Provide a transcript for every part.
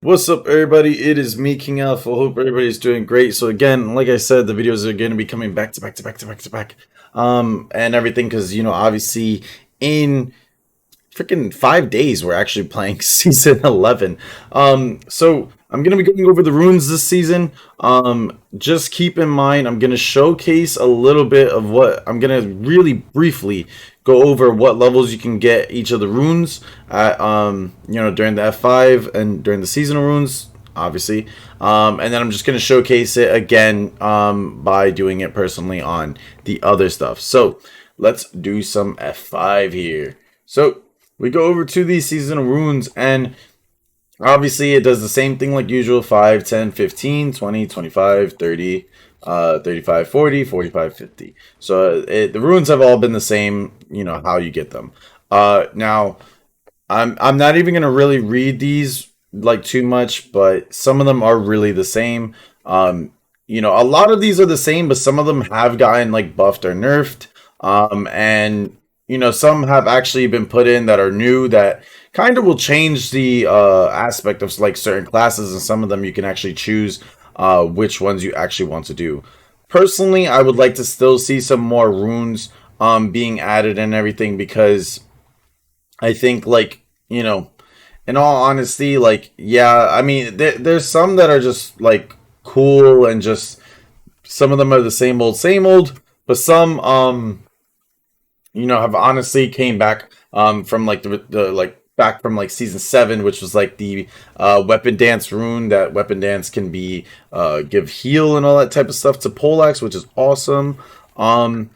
What's up, everybody? It is me, KiNGAlpha. Hope everybody's doing great. So again, like I said, the videos are going to be coming back to back to back to back to back, and everything because obviously in freaking 5 days we're actually playing season 11. So I'm gonna be going over the runes this season. Just keep in mind I'm gonna showcase a little bit of what I'm gonna really briefly go over what levels you can get each of the runes at during the F5 and during the seasonal runes obviously, and then I'm just going to showcase it again by doing it personally on the other stuff. So let's do some F5 here. So we go over to these seasonal runes, and obviously it does the same thing like usual: 5, 10, 15, 20, 25, 30, 35, 40, 45, 50. So the runes have all been the same, how you get them. Now I'm not even going to really read these like too much, but some of them are really the same. A lot of these are the same, but some of them have gotten like buffed or nerfed. And some have actually been put in that are new that kind of will change the aspect of like certain classes, and some of them you can actually choose which ones you actually want to do. Personally, I would like to still see some more runes being added and everything, because I think, like, in all honesty, like, yeah, I mean, there's some that are just like cool, and just some of them are the same old, but some have honestly came back from like the like back from like season 7, which was like the weapon dance rune. That weapon dance can be give heal and all that type of stuff to Polax, which is awesome. And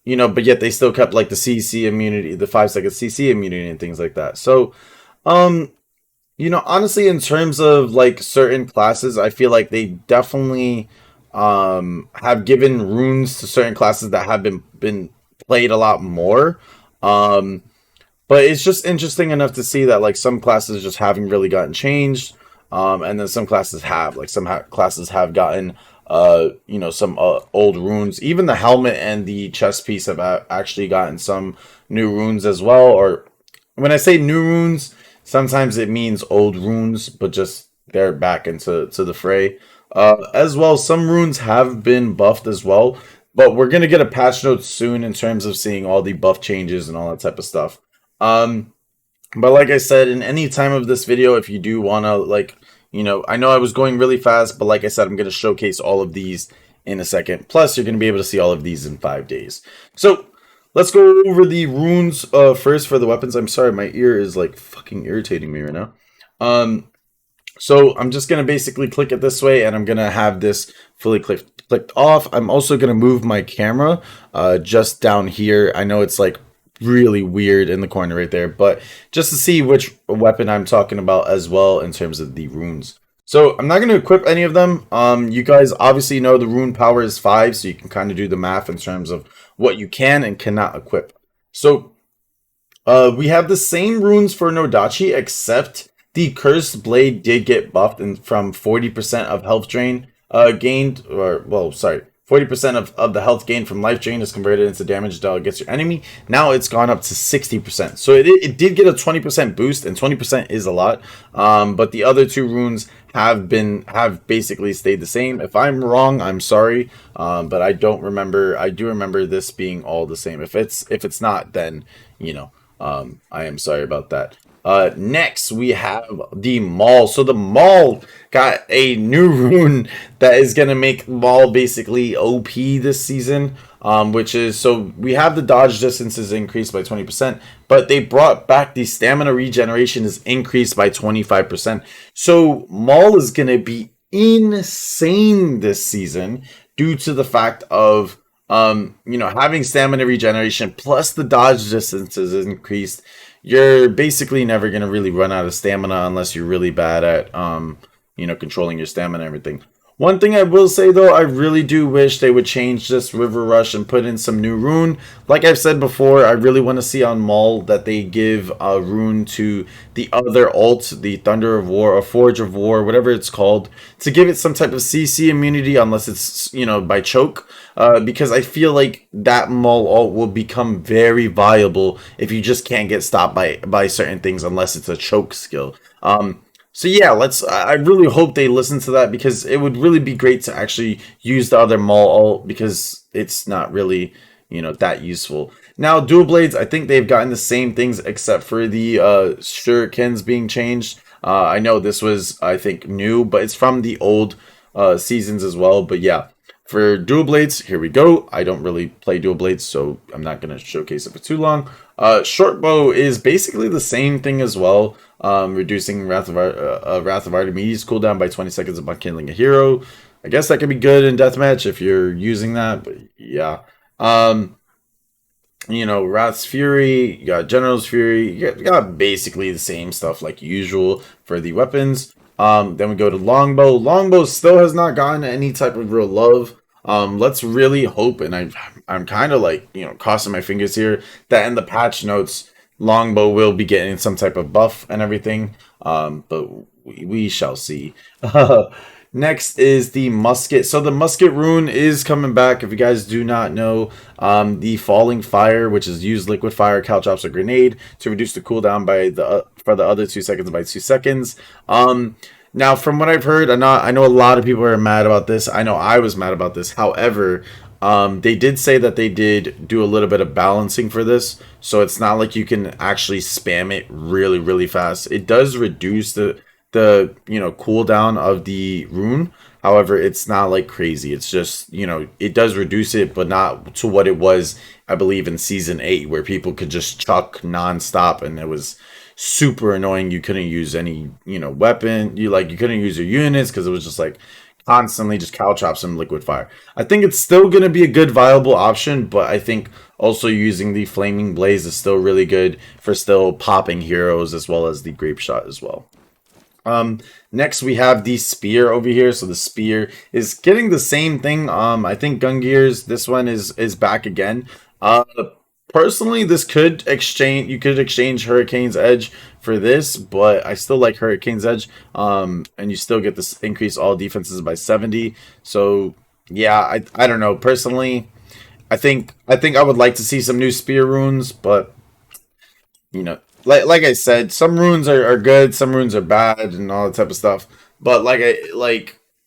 but yet they still kept like the CC immunity, the 5-second CC immunity and things like that. So um honestly, in terms of like certain classes, I feel like they definitely have given runes to certain classes that have been played a lot more. Um, but it's just interesting enough to see that like some classes just haven't really gotten changed, and then some classes have, like classes have gotten some old runes. Even the helmet and the chest piece have actually gotten some new runes as well. Or when I say new runes, sometimes it means old runes, but just they're back into the fray. As well, some runes have been buffed as well, but we're gonna get a patch note soon in terms of seeing all the buff changes and all that type of stuff. Um, but like I said, in any time of this video, if you do wanna, like, I know I was going really fast, but like I said, I'm gonna showcase all of these in a second. Plus, you're gonna be able to see all of these in 5 days. So let's go over the runes first for the weapons. I'm sorry, my ear is like fucking irritating me right now. So I'm just gonna basically click it this way, and I'm gonna have this fully clicked off. I'm also gonna move my camera just down here. I know it's like really weird in the corner right there, but just to see which weapon I'm talking about as well in terms of the runes. So I'm not going to equip any of them. You guys obviously know the rune power is 5, so you can kind of do the math in terms of what you can and cannot equip. So we have the same runes for Nodachi, except the Cursed Blade did get buffed from 40% of health drain gained, or, well, sorry, 40% of the health gained from life drain is converted into damage dealt against your enemy. Now it's gone up to 60%. So it did get a 20% boost, and 20% is a lot. But the other two runes have basically stayed the same. If I'm wrong, I'm sorry. But I don't remember. I do remember this being all the same. If it's not, then I am sorry about that. Next we have the Maul. So the Maul got a new rune that is gonna make Maul basically OP this season. Which is, so we have the dodge distances increased by 20%, but they brought back the stamina regeneration is increased by 25%. So Maul is gonna be insane this season due to the fact of having stamina regeneration plus the dodge distances increased. You're basically never going to really run out of stamina unless you're really bad at, controlling your stamina and everything. One thing I will say, though, I really do wish they would change this River Rush and put in some new rune. Like I've said before, I really want to see on Maul that they give a rune to the other ult, the Thunder of War or Forge of War, whatever it's called, to give it some type of CC immunity, unless it's, by choke. Because I feel like that Maul ult will become very viable if you just can't get stopped by certain things unless it's a choke skill. So yeah, I really hope they listen to that because it would really be great to actually use the other Maul ult because it's not really that useful. Now dual blades, I think they've gotten the same things except for the shurikens being changed. I know this was I think new, but it's from the old seasons as well. But yeah, for dual blades, here we go. I don't really play dual blades, so I'm not gonna showcase it for too long. Short bow is basically the same thing as well, reducing Wrath of Archimedes cooldown by 20 seconds upon killing a hero. I guess that could be good in deathmatch if you're using that, but yeah. Um, Wrath's Fury, you got General's Fury, you got basically the same stuff like usual for the weapons. Then we go to Longbow. Longbow still has not gotten any type of real love. Let's really hope, and I'm kind of like, crossing my fingers here, that in the patch notes, Longbow will be getting some type of buff and everything. But we shall see. Next is the Musket. So the Musket rune is coming back. If you guys do not know, the Falling Fire, which is use liquid fire, caltrops, or grenade to reduce the cooldown by for the other 2 seconds by 2 seconds. Now, from what I've heard, I know a lot of people are mad about this. I know I was mad about this. However, they did say that they did do a little bit of balancing for this, so it's not like you can actually spam it really, really fast. It does reduce the cooldown of the rune. However, it's not like crazy. It's just, it does reduce it, but not to what it was, I believe, in season 8, where people could just chuck nonstop and it was super annoying. You couldn't use any, weapon. You couldn't use your units because it was just like constantly just caltrops and liquid fire. I think it's still going to be a good viable option, but I think also using the Flaming Blaze is still really good for still popping heroes as well as the Grape Shot as well. Next we have the spear over here. So the spear is getting the same thing. I think Gungear's, this one is back again. Personally, this could exchange, you could exchange Hurricane's Edge for this, but I still like Hurricane's Edge. And you still get this increase all defenses by 70. So yeah, I don't know. Personally, I think I would like to see some new spear runes, but like I said, some runes are good, some runes are bad, and all that type of stuff. But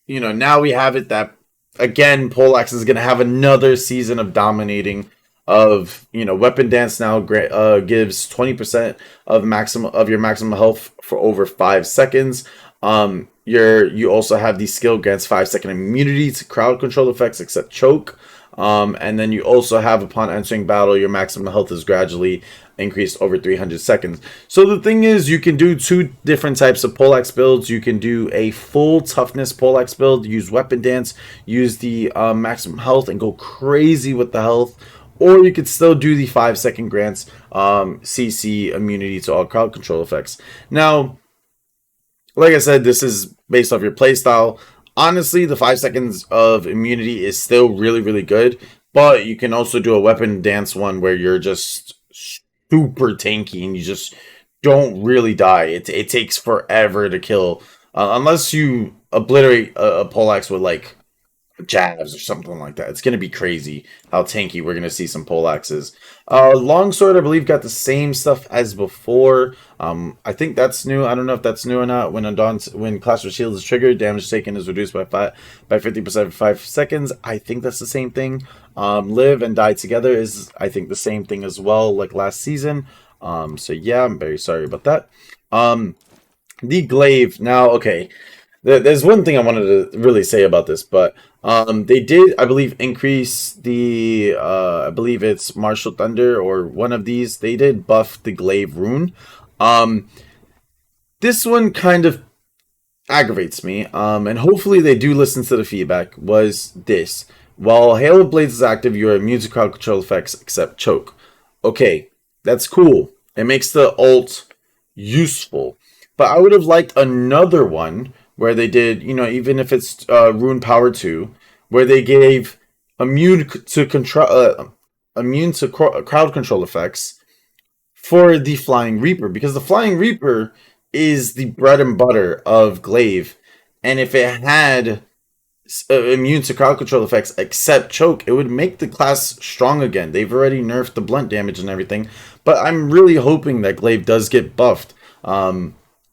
now we have it that again, Polax is gonna have another season of dominating. Of Weapon Dance now gives 20% of your maximum health for over 5 seconds. You also have the skill grants 5-second immunity to crowd control effects except choke. And then you also have, upon entering battle, your maximum health is gradually increased over 300 seconds. So the thing is, you can do 2 different types of Polax builds. You can do a full toughness Polax build, use Weapon Dance, use the maximum health, and go crazy with the health. Or you could still do the 5-second grants CC immunity to all crowd control effects. Now, like I said, this is based off your playstyle. Honestly, the 5 seconds of immunity is still really, really good. But you can also do a Weapon Dance one where you're just super tanky and you just don't really die. It takes forever to kill. Unless you obliterate a Polax with like jabs or something like that. It's going to be crazy how tanky we're going to see some Polaxes. Longsword, I believe, got the same stuff as before. I think that's new. I don't know if that's new or not. When Clash of Shields is triggered, damage taken is reduced by 50% for 5 seconds. I think that's the same thing. Live and Die Together is, I think, the same thing as well, like last season. So yeah, I'm very sorry about that. The Glaive. Now, okay. There's one thing I wanted to really say about this, but they did, I believe, increase the, I believe it's Martial Thunder or one of these. They did buff the Glaive rune. This one kind of aggravates me, and hopefully they do listen to the feedback, was this. While Hail of Blades is active, you are immune to crowd control effects except choke. Okay, that's cool. It makes the ult useful. But I would have liked another one where they did, even if it's Rune Power 2, where they gave immune to crowd control effects for the Flying Reaper, because the Flying Reaper is the bread and butter of Glaive, and if it had immune to crowd control effects except choke, it would make the class strong again. They've already nerfed the blunt damage and everything, but I'm really hoping that Glaive does get buffed.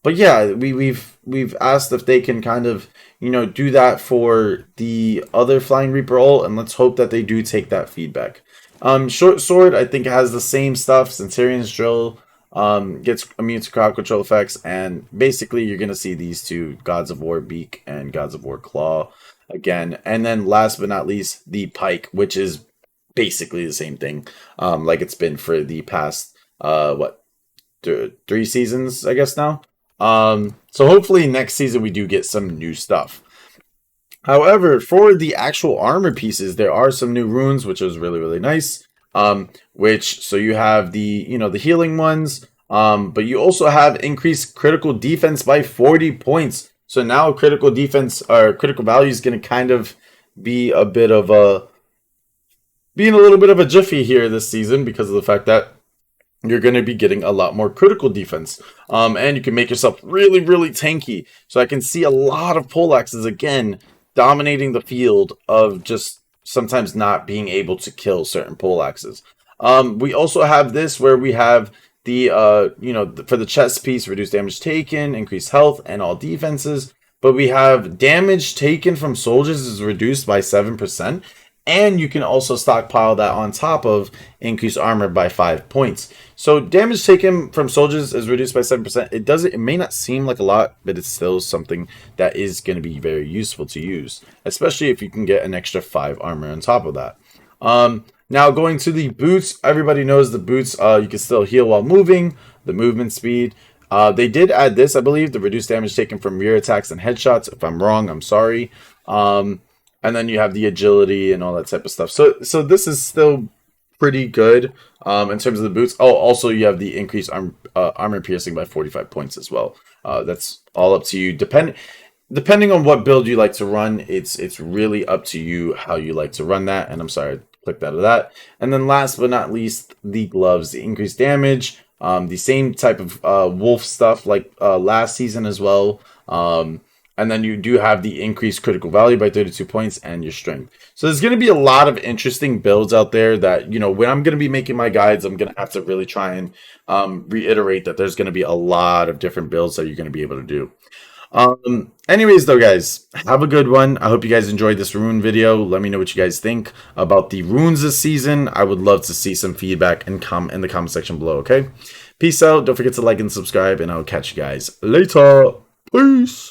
But yeah, we've asked if they can kind of, you know, do that for the other Flying Reaper ult, and let's hope that they do take that feedback. Short Sword, I think, has the same stuff. Centurion's Drill gets immune to crowd control effects, and basically you're gonna see these two, Gods of War Beak and Gods of War Claw again. And then last but not least, the Pike, which is basically the same thing, like it's been for the past what, 3 seasons, I guess now. So hopefully next season we do get some new stuff. However, for the actual armor pieces, there are some new runes, which is really, really nice. Which, so you have the, you know, the healing ones, but you also have increased critical defense by 40 points. So now critical defense, or critical value, is going to kind of be a bit of a, being a little bit of a jiffy here this season, because of the fact that you're going to be getting a lot more critical defense. And you can make yourself really, really tanky. So I can see a lot of Polaxes, again, dominating the field of just sometimes not being able to kill certain Polaxes. We also have this where we have the, you know, for the chest piece, reduce damage taken, increase health, and all defenses. But we have damage taken from soldiers is reduced by 7%. And you can also stockpile that on top of increased armor by 5 points. So damage taken from soldiers is reduced by 7%. It may not seem like a lot, but it's still something that is going to be very useful to use, especially if you can get an extra 5 armor on top of that. Now going to the boots, everybody knows the boots, you can still heal while moving, the movement speed. They did add this, I believe, the reduced damage taken from rear attacks and headshots. If I'm wrong, I'm sorry. And then you have the agility and all that type of stuff. So this is still pretty good in terms of the boots. Oh, also you have the increased armor piercing by 45 points as well. That's all up to you. Depending on what build you like to run, it's really up to you how you like to run that. And I'm sorry, I clicked out of that. And then last but not least, the gloves, the increased damage, the same type of wolf stuff like last season as well. And then you do have the increased critical value by 32 points and your strength. So there's going to be a lot of interesting builds out there that, you know, when I'm going to be making my guides, I'm going to have to really try and reiterate that there's going to be a lot of different builds that you're going to be able to do. Anyways, though, guys, have a good one. I hope you guys enjoyed this rune video. Let me know what you guys think about the runes this season. I would love to see some feedback and in the comment section below, okay? Peace out. Don't forget to like and subscribe, and I'll catch you guys later. Peace.